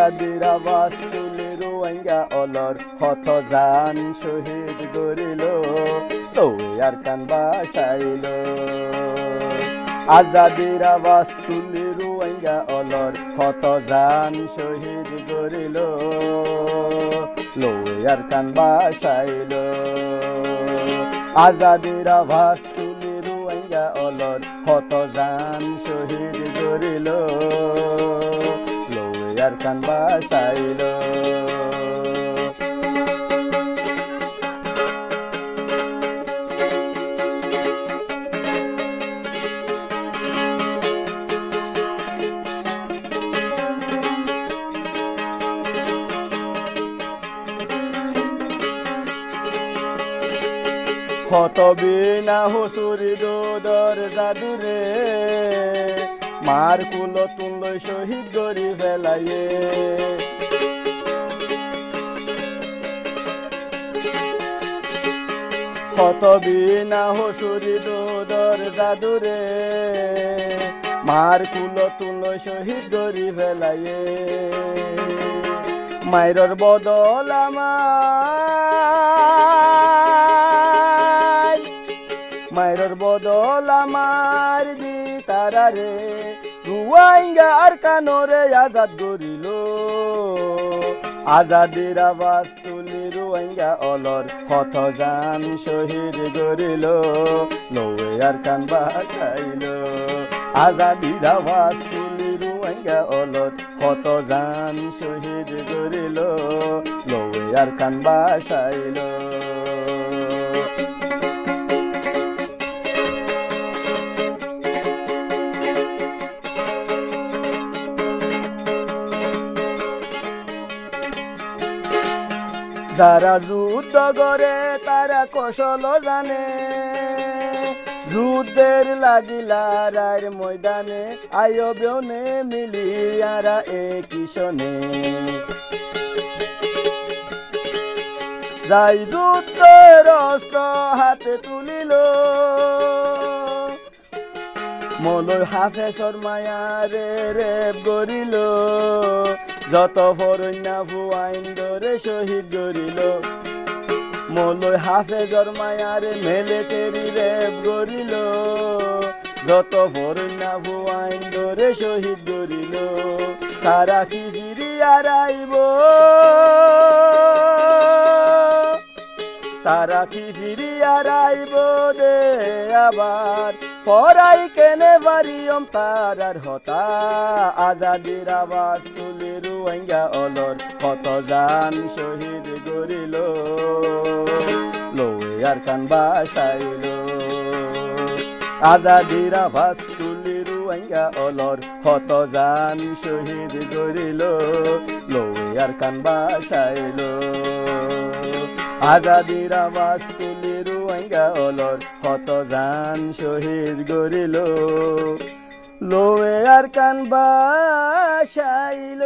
আজাদির আওয়াজ তুলে রোহিঙ্গা অলর হত জান শহীদ গরিল লৌয়ে আর কান বাসাইল আজাদির আওয়াজ তুলে রোহিঙ্গা অলর হত জান শহীদ গরিল লৌয়ে আর কান বাসাইল আজাদির আওয়াজ তুলে রোহিঙ্গা অলর হত জান শহীদ গরিল আর কান বাসাইল কত বিনা হুসুরি দোদর জাদুরে মার কুল তুলই শহীদ গরি ফেলাইয়ে কত বিনা হুসুরি দোদর জাদুরে মার কুল তুলই শহীদ গরি ফেলাইয়ে মাইরর বদল মাইরর বদল আমার দি তারারে রোহিঙ্গা আর কানরে আজাদ গরিল আজাদির আওয়াজ তুলি রোহিঙ্গা অলর হত জান শহীদ গরিল লৌয়ে আর কান বাসাইল আজাদির আওয়াজ তুলি রোহিঙ্গা অলর হত জান শহীদ গরিল লৌয়ে আর কান বাসাইল যারা যুদ্ধ করে তারা কৌশল জানে যুদ্ধের লাগিলার ময়দানে আয়বনে মিলিয়ারা একই শোনে যাই যুদ্ধের অস্ত্র হাতে তুলিল মলয় হাফেজর মায়ারে রেপ গরিল যত ফরন্যা ফুয়াইন ধরে শহীদ গরিল মলয় হাফেজর মায়ারে মিলিটারি রেপ গরিল যত ফরন্যা ফুয়াইন ধরে শহীদ গরিল তারা কি ফিরিয়ার আইব তারা কি ফিরিয়ার আইব দে আবার পরাই কেনে বারিয়ম তারার হতা আজাদির আওয়াজ তুলি রোহিঙ্গা অলর কত জান শহীদ গরিল লৌয়ে আর কান বাসাইল আজাদির আওয়াজ তুলি রোহিঙ্গা অলর কত জান শহীদ গরিল লৌয়ে আর কান বাসাইল আজাদির আওয়াজ তুলি রোহিঙ্গা অলর হত জান শহীদ গরিল লৌয়ে আর কান বাসাইল।